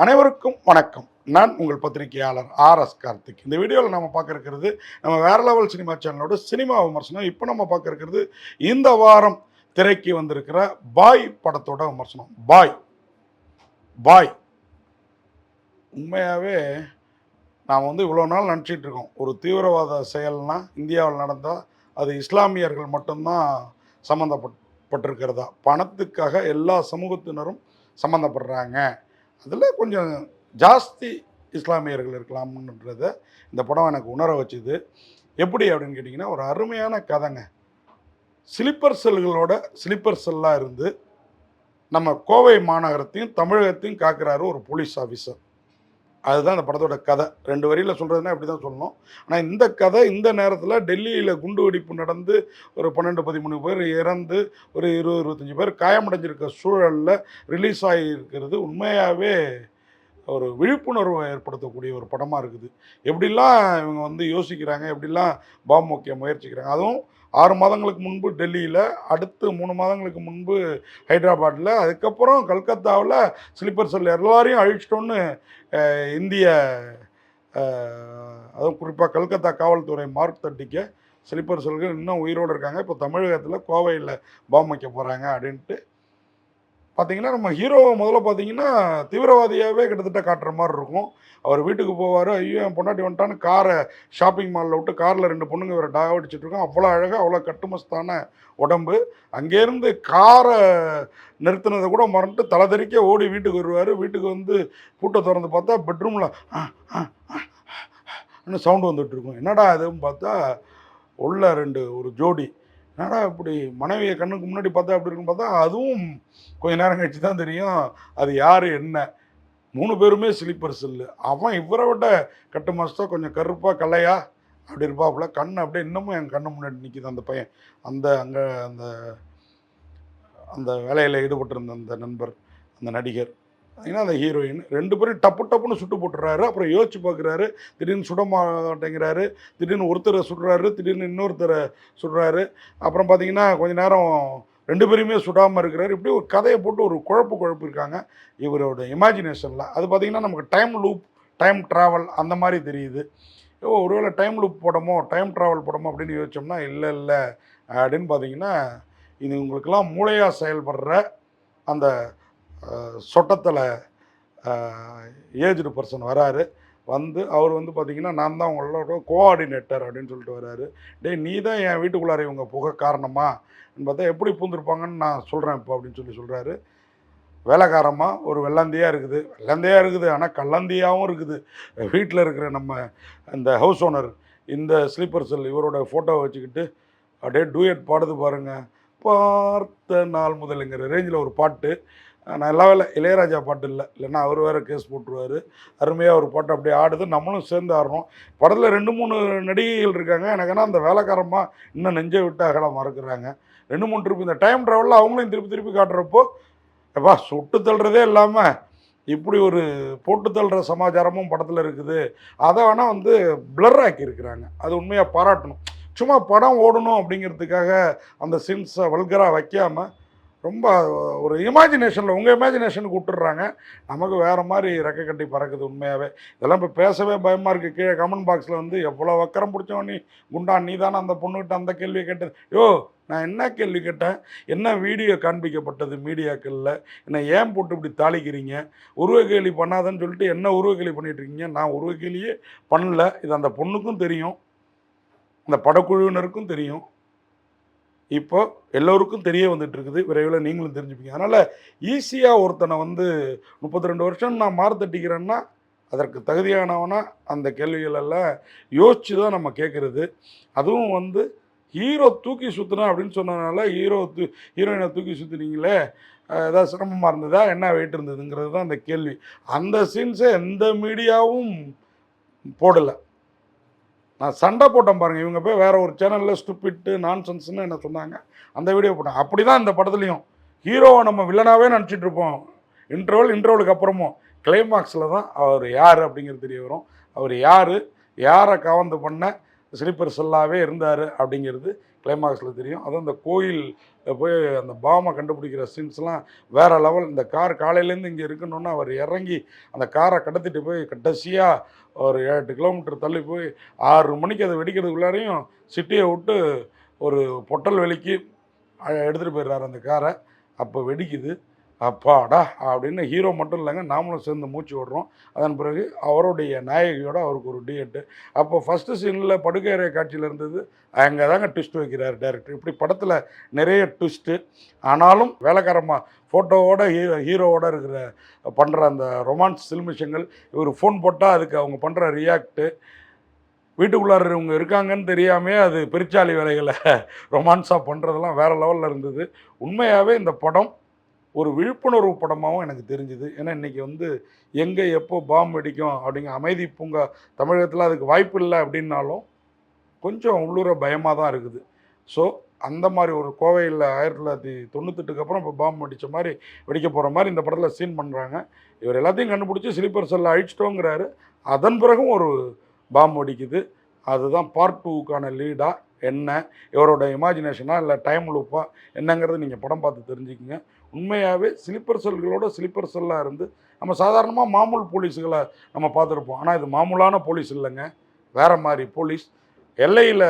அனைவருக்கும் வணக்கம். நான் உங்கள் பத்திரிகையாளர் ஆர்.எஸ். கார்த்திக். இந்த வீடியோவில் நம்ம பார்க்க இருக்கிறது நம்ம வேற லெவல் சினிமா சேனலோட சினிமா விமர்சனம். இப்போ நம்ம பார்க்க இருக்கிறது இந்த வாரம் திரைக்கு வந்திருக்கிற பாய் படத்தோட விமர்சனம். பாய் உண்மையாகவே நாம் இவ்வளோ நாள் நினச்சிட்டு இருக்கோம், ஒரு தீவிரவாத செயல்னா இந்தியாவில் நடந்தால் அது இஸ்லாமியர்கள் மட்டும்தான் சம்மந்தப்பட்டிருக்கிறதா, பணத்துக்காக எல்லா சமூகத்தினரும் சம்மந்தப்படுறாங்க, அதில் கொஞ்சம் ஜாஸ்தி இஸ்லாமியர்கள் இருக்கலாம்ன்றத இந்த படம் எனக்கு உணர வச்சுது. எப்படி அப்படின்னு கேட்டிங்கன்னா, ஒரு அருமையான கதைங்க. ஸ்லீப்பர் செல்லாக இருந்து நம்ம கோவை மாநகரத்தையும் தமிழகத்தையும் காக்கிறாரு ஒரு போலீஸ் ஆஃபீஸர். அதுதான் இந்த படத்தோட கதை. 2 வரியில் சொல்கிறதுனா இப்படி தான் சொல்லணும். ஆனால் இந்த கதை இந்த நேரத்தில் டெல்லியில் குண்டு வெடிப்பு நடந்து ஒரு 12-13 பேர் இறந்து ஒரு 20-25 பேர் காயமடைஞ்சிருக்க சூழலில் ரிலீஸ் ஆகியிருக்கிறது உண்மையாகவே ஒரு விழிப்புணர்வை ஏற்படுத்தக்கூடிய ஒரு படமாக இருக்குது. எப்படிலாம் இவங்க யோசிக்கிறாங்க, எப்படிலாம் பாம்பு வைக்க முயற்சிக்கிறாங்க. அதுவும் 6 மாதங்களுக்கு முன்பு டெல்லியில், அடுத்து 3 மாதங்களுக்கு முன்பு ஹைதராபாத்தில், அதுக்கப்புறம் கல்கத்தாவில் ஸ்லீப்பர் செல் எல்லாரையும் அழிச்சிட்டோன்னு இந்திய அதுவும் குறிப்பாக கல்கத்தா காவல்துறை மார்க் தட்டிக்க ஸ்லீப்பர் செல்கள் இன்னும் உயிரோடு இருக்காங்க. இப்போ தமிழகத்தில் கோவையில் பாம்பு வைக்க போகிறாங்க அப்படின்ட்டு பார்த்தீங்கன்னா, நம்ம ஹீரோவை முதல்ல பார்த்தீங்கன்னா தீவிரவாதியாகவே கிட்டத்தட்ட காட்டுற மாதிரி இருக்கும். அவர் வீட்டுக்கு போவார், ஐயோ என் பொண்டாட்டி வந்துட்டான்னு காரை ஷாப்பிங் மாலில் விட்டு காரில் 2 பொண்ணுங்க வேறு டாக அடிச்சிட்ருக்கோம். அவ்வளோ அழகாக அவ்வளோ கட்டுமஸ்தான உடம்பு. அங்கேருந்து காரை நிறுத்தினதை கூட மறந்துட்டு தலைதறிக்க ஓடி வீட்டுக்கு வருவார். வீட்டுக்கு பூட்டை திறந்து பார்த்தா பெட்ரூமில் இன்னும் சவுண்டு வந்துட்டுருக்கும். என்னடா அதுன்னு பார்த்தா உள்ள ஒரு ஜோடி. என்னடா இப்படி மனைவியை கண்ணுக்கு முன்னாடி பார்த்தா அப்படி இருக்குன்னு பார்த்தா அதுவும் கொஞ்சம் நேரம் கழிச்சு தான் தெரியும் அது யார் என்ன. 3 பேருமே ஸ்லீப்பர் செல்லு. அவன் இவரை விட கட்டு மாஸ்டர் கொஞ்சம் கருப்பாக கலையா அப்படி இருப்பாப்புல. கண் அப்படியே இன்னமும் என் கண்ணு முன்னாடி நிற்கிது அந்த பையன். அங்கே அந்த அந்த வேலையில் ஈடுபட்டிருந்த அந்த நண்பர், அந்த நடிகர், பார்த்தீங்கன்னா அந்த ஹீரோயின் 2 பேரும் டப்புன்னு சுட்டு போட்டுறாரு. அப்புறம் யோசிச்சு பார்க்குறாரு, திடீர்னு சுட மாட்டேங்கிறாரு, திடீர்னு ஒருத்தரை சுடுறாரு, திடீர்னு இன்னொருத்தரை சுடுறாரு. அப்புறம் பார்த்தீங்கன்னா கொஞ்ச நேரம் 2 பேருமே சுடாமல் இருக்கிறாரு. இப்படி ஒரு கதையை போட்டு ஒரு குழப்பு இருக்காங்க இவரோட இமேஜினேஷனில். அது பார்த்திங்கன்னா நமக்கு டைம் ட்ராவல் அந்த மாதிரி தெரியுது. ஒருவேளை டைம் ட்ராவல் படமோ அப்படின்னு யோசிச்சோம்னா இல்லை அப்படின்னு பார்த்தீங்கன்னா, இது உங்களுக்கெல்லாம் மூளையாக செயல்படுற அந்த சொட்டத்தில் ஏஜ்டு பர்சன் வராரு. அவர் பார்த்திங்கன்னா, நான் தான் உங்களோட கோஆர்டினேட்டர் அப்படின்னு சொல்லிட்டு வராரு. நீ தான் என் வீட்டுக்குள்ளார இவங்க புகை காரணமா பார்த்தா எப்படி பூந்துருப்பாங்கன்னு நான் சொல்கிறேன் இப்போ அப்படின்னு சொல்கிறாரு. வேலைக்காரமாக ஒரு வெள்ளந்தியாக இருக்குது, ஆனால் கள்ளந்தியாகவும் இருக்குது. வீட்டில் இருக்கிற நம்ம இந்த ஹவுஸ் ஓனர் இந்த ஸ்லீப்பர் செல் இவரோட ஃபோட்டோவை வச்சுக்கிட்டு அப்படியே டூயட் பாடுது பாருங்கள். பார்த்த நாள் முதலுங்கிற ரேஞ்சில் ஒரு பாட்டு. நல்ல வேலை இளையராஜா பாட்டு இல்லைன்னா அவர் வேறு கேஸ் போட்டுருவார். அருமையாக ஒரு பாட்டு அப்படியே ஆடுது, நம்மளும் சேர்ந்து ஆடுறோம். படத்தில் 2-3 நடிகைகள் இருக்காங்க. எனக்குன்னா அந்த வேலைக்காரமாக இன்னும் நெஞ்சை விட்டு அகல மறக்கிறாங்க. 2-3 ட்ரிப் இந்த டைம் ட்ராவலில் அவங்களையும் திருப்பி காட்டுறப்போ எப்பா சுட்டு தள்ளுறதே இல்லாமல் இப்படி ஒரு போட்டு தள்ளுற சமாச்சாரமும் படத்தில் இருக்குது. அதை வேணால் பிளர் ஆக்கியிருக்கிறாங்க. அது உண்மையாக பாராட்டணும். சும்மா படம் ஓடணும் அப்படிங்கிறதுக்காக அந்த சீன்ஸை வல்கராக வைக்காமல் ரொம்ப ஒரு இமேஜினேஷனில் உங்கள் இமேஜினேஷனுக்கு விட்டுடுறாங்க. நமக்கு வேறு மாதிரி ரெக்கை கட்டி பறக்குது உண்மையாகவே. இதெல்லாம் இப்போ பேசவே பயமாக இருக்குது. கீழே கமெண்ட் பாக்ஸில் எவ்வளோ வக்கரம் பிடிச்சவன் நீ குண்டா, நீ தானே அந்த பொண்ணுக்கிட்ட அந்த கேள்வியை கேட்டது. நான் என்ன கேள்வி கேட்டேன்? என்ன வீடியோ காண்பிக்கப்பட்டது மீடியாக்களில்? என்னை ஏன் போட்டு இப்படி தாளிக்கிறீங்க? உருவ கேலி பண்ணாதன்னு சொல்லிட்டு என்ன உருவ கேலி பண்ணிகிட்ருக்கீங்க? நான் உருவ கேலியே பண்ணல. இது அந்த பொண்ணுக்கும் தெரியும், அந்த படக்குழுவினருக்கும் தெரியும், இப்போ எல்லோருக்கும் தெரிய வந்துட்டுருக்குது. விரைவில் நீங்களும் தெரிஞ்சுப்பீங்க. அதனால் ஈஸியாக ஒருத்தனை 32 வருஷம் நான் மாறுதட்டிக்கிறேன்னா அதற்கு தகுதியானவனா அந்த கேள்விகளெல்லாம் யோசித்து தான் நம்ம கேட்குறது. அதுவும் ஹீரோ தூக்கி சுற்றினா அப்படின்னு சொன்னதுனால ஹீரோயினை தூக்கி சுற்றினீங்களே, ஏதாவது சிரமமாக இருந்ததா, என்ன வெயிட் இருந்ததுங்கிறது தான் அந்த கேள்வி. அந்த சீன்ஸை எந்த மீடியாவும் போடலை. நான் சண்டை போட்டேன் பாருங்கள். இவங்க போய் வேறு ஒரு சேனலில் ஸ்டூபிட் நான்சென்ஸ்னு என்ன சொன்னாங்க, அந்த வீடியோ போட்டேன். அப்படி தான் இந்த படத்துலையும் ஹீரோவை நம்ம வில்லனாகவே நினச்சிட்டு இருப்போம். இன்டர்வலுக்கு அப்புறமும் கிளைமாக்ஸில் தான் அவர் யார் அப்படிங்கிறது தெரிய வரும். அவர் யாரை கவர்ந்து பண்ண ஸ்லீப்பர் செல்லாகவே இருந்தார் அப்படிங்கிறது கிளைமாக்ஸில் தெரியும். அதுவும் இந்த கோயில் போய் அந்த பாமை கண்டுபிடிக்கிற சீன்ஸ்லாம் வேறு லெவல். இந்த கார் காலையிலேருந்து இங்கே இருக்கணுன்னா அவர் இறங்கி அந்த காரை கடத்திட்டு போய் கடைசியாக ஒரு 8 கிலோமீட்டர் தள்ளி போய் 6 மணிக்கு அதை வெடிக்கிறதுக்குள்ளாரையும் சிட்டியை விட்டு ஒரு பொட்டல் வெளிக்கு எடுத்துகிட்டு போயிடுறாரு அந்த காரை. அப்போ வெடிக்குது. அப்பாடா அப்படின்னு ஹீரோ மட்டும் இல்லைங்க, நாமளும் சேர்ந்து மூச்சு விடுறோம். அதன் பிறகு அவருடைய நாயகியோட அவருக்கு ஒரு டிஎட்டு. அப்போ ஃபஸ்ட்டு சீனில் படுக்கையறை காட்சியில் இருந்தது, அங்கே தாங்க ட்விஸ்ட் வைக்கிறார் டேரக்டர். இப்படி படத்தில் நிறைய ட்விஸ்ட்டு. ஆனாலும் வேலைக்காரமாக ஃபோட்டோவோட ஹீரோவோட இருக்கிற பண்ணுற அந்த ரொமான்ஸ் சில்மிஷங்கள், இவர் ஃபோன் போட்டால் அதுக்கு அவங்க பண்ணுற ரியாக்ட்டு, வீட்டுக்குள்ளார இவங்க இருக்காங்கன்னு தெரியாமே அது பெருச்சாளி வேலைகளை ரொமான்ஸாக பண்ணுறதெல்லாம் வேறு லெவலில் இருந்தது. உண்மையாகவே இந்த படம் ஒரு விழிப்புணர்வு படமாகவும் எனக்கு தெரிஞ்சுது. ஏன்னா இன்றைக்கி வந்து எங்கே எப்போ பாம்பு வெடிக்கும் அப்படிங்கிற அமைதி பூங்கா தமிழகத்தில் அதுக்கு வாய்ப்பு இல்லை அப்படின்னாலும் கொஞ்சம் உள்ளூர பயமாக தான் இருக்குது. ஸோ அந்த மாதிரி ஒரு கோவையில் 1998க்கு அப்புறம் இப்போ பாம்பு வெடித்த மாதிரி வெடிக்க போகிற மாதிரி இந்த படத்தில் சீன் பண்ணுறாங்க. இவர் எல்லாத்தையும் கண்டுபிடிச்சி ஸ்லீப்பர் செல்லை அழிச்சிட்டோங்கிறாரு. அதன் பிறகும் ஒரு பாம்பு வெடிக்குது. அதுதான் பார்ட் 2க்கான லீடாக என்ன, இவரோட இமேஜினேஷனா இல்லை டைம் லூப்பா என்னங்கிறது நீங்கள் படம் பார்த்து தெரிஞ்சுக்கிங்க. உண்மையாகவே ஸ்லீப்பர் செல்களோட ஸ்லீப்பர் செல்லாக இருந்து நம்ம சாதாரணமாக மாமூல் போலீஸுகளை நம்ம பார்த்துருப்போம். ஆனால் இது மாமூலான போலீஸ் இல்லைங்க, வேறு மாதிரி போலீஸ். எல்லையில்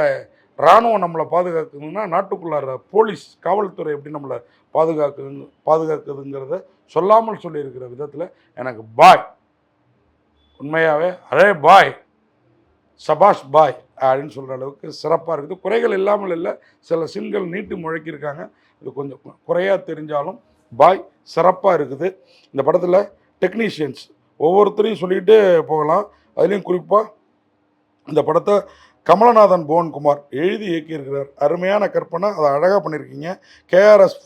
இராணுவம் நம்மளை பாதுகாக்குதுன்னா நாட்டுக்குள்ளார போலீஸ் காவல்துறை எப்படி நம்மளை பாதுகாக்குதுங்கிறத சொல்லாமல் சொல்லியிருக்கிற விதத்தில் எனக்கு பாய், உண்மையாகவே அரே பாய், சபாஷ் பாய் அப்படின்னு சொல்கிற அளவுக்கு சிறப்பாக இருக்குது. குறைகள் இல்லாமல் இல்லை, சில சீன்கள் நீட்டு முழக்கியிருக்காங்க, இது கொஞ்சம் குறையாக தெரிஞ்சாலும் பாய் சிறப்பாக இருக்குது. இந்த படத்தில் டெக்னீஷியன்ஸ் ஒவ்வொருத்தரையும் சொல்லிகிட்டே போகலாம். அதுலேயும் குறிப்பாக இந்த படத்தை கமலநாதன் புவன்குமார் எழுதி இயக்கியிருக்கிறார். அருமையான கற்பனை, அதை அழகாக பண்ணியிருக்கீங்க. கேஆர்எஸ்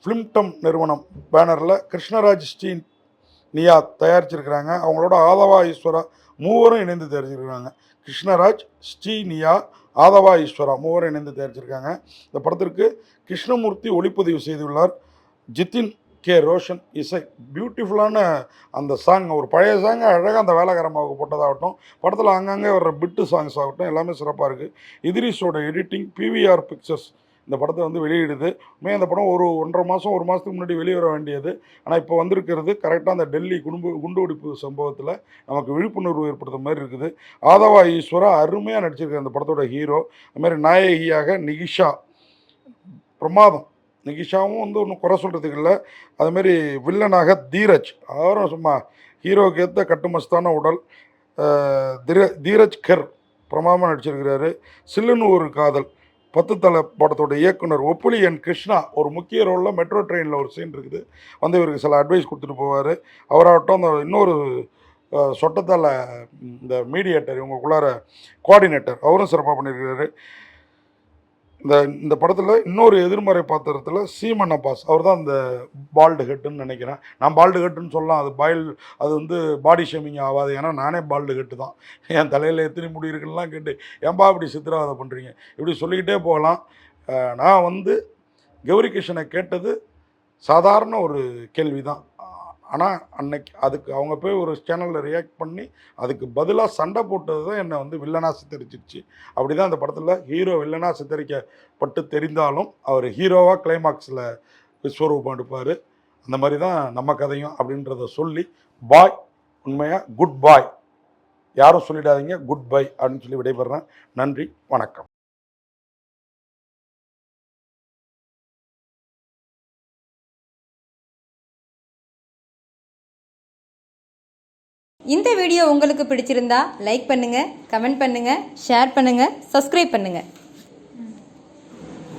ஃபிலிம்டம் நிறுவனம் பேனரில் கிருஷ்ணராஜ் ஸ்ரீ நியா தயாரிச்சிருக்கிறாங்க. அவங்களோட ஆதவா ஈஸ்வரா மூவரும் இணைந்து தயாரிச்சிருக்கிறாங்க. கிருஷ்ணராஜ், ஸ்ரீநியா, ஆதவா ஈஸ்வரா மூவரும் இணைந்து தயாரிச்சிருக்காங்க. இந்த படத்திற்கு கிருஷ்ணமூர்த்தி ஒளிப்பதிவு செய்துள்ளார். ஜிதின் கே ரோஷன் இசை. பியூட்டிஃபுல்லான அந்த சாங், ஒரு பழைய சாங்கை அழகாக அந்த வேலைக்காரமாவுக்கு போட்டதாகட்டும், படத்தில் அங்கங்கே வர்ற பிட்டு சாங்ஸ் ஆகட்டும், எல்லாமே சிறப்பாக இருக்குது. இதிரிஸோட எடிட்டிங் பிவிஆர் பிக்சர்ஸ் இந்த படத்தை வந்து வெளியிடுது. இந்த படம் ஒரு 1.5 மாதம் 1 மாதத்துக்கு முன்னாடி வெளியே வர வேண்டியது. ஆனால் இப்போ வந்திருக்கிறது கரெக்டாக அந்த டெல்லி குண்டுவெடிப்பு சம்பவத்தில் நமக்கு விழிப்புணர்வு ஏற்படுத்த மாதிரி இருக்குது. ஆதவா ஈஸ்வரா அருமையாக நடிச்சிருக்காரு அந்த படத்தோட ஹீரோ. அதுமாதிரி நாயகியாக நிகிஷா பிரமாதம். நிகிஷாவும் வந்து ஒன்றும் குறை சொல்கிறதுக்கு இல்லை. அதுமாரி வில்லனாக தீரஜ், அவரும் சும்மா ஹீரோக்கு ஏற்ற கட்டுமஸ்தான உடல். தீரஜ் கர் பிரமாதமாக நடிச்சிருக்கிறாரு. சில்லுன்னு ஒரு காதல் 10 தலை படத்தோட இயக்குனர் ஒப்புலி என் கிருஷ்ணா ஒரு முக்கிய ரோலில் மெட்ரோ ட்ரெயினில் ஒரு சீன் இருக்குது, வந்து இவருக்கு சில அட்வைஸ் கொடுத்துட்டு போவார். அவராகட்டும் அந்த இன்னொரு சொட்டத்தால் இந்த மீடியேட்டர் இவங்களுக்குள்ளார கோஆர்டினேட்டர் அவரும் சிறப்பாக பண்ணியிருக்கிறாரு. இந்த படத்தில் இன்னொரு எதிர்மறை பாத்திரத்தில் சீமன் அப்பாஸ், அவர் தான் அந்த பால்டு ஹெட்டுன்னு நினைக்கிறேன். நான் பால்டு ஹெட்டுன்னு சொல்லலாம், அது வந்து பாடி ஷேமிங் ஆகாது. ஏன்னா நானே பால்டு ஹெட்டு தான். என் தலையில் எத்தனை முடி இருக்குன்னா கேட்டு ஏன்பா இப்படி சித்திரவதை பண்ணுறீங்க இப்படி சொல்லிக்கிட்டே போகலாம். நான் வந்து கௌரி கிருஷ்ணனை கேட்டது சாதாரண ஒரு கேள்வி தான். ஆனால் அன்னைக்கு அதுக்கு அவங்க போய் ஒரு சேனலில் ரியாக்ட் பண்ணி அதுக்கு பதிலாக சண்டை போட்டது தான் என்னை வந்து வில்லனாக சித்தரிச்சிருச்சு. அப்படி தான் அந்த படத்தில் ஹீரோ வில்லனாக சித்தரிக்கப்பட்டு தெரிந்தாலும் அவர் ஹீரோவாக கிளைமாக்ஸில் விஸ்வரூபம் எடுப்பார். அந்த மாதிரி தான் நம்ம கதையும் அப்படின்றத சொல்லி பாய், உண்மையாக குட் பாய், யாரும் சொல்லிடாதீங்க குட் பை அப்படின்னு சொல்லி விடைபெறேன். நன்றி, வணக்கம். இந்த வீடியோ உங்களுக்கு பிடிச்சிருந்தா லைக் பண்ணுங்கள், கமெண்ட் பண்ணுங்கள், ஷேர் பண்ணுங்கள், சப்ஸ்கிரைப் பண்ணுங்கள்.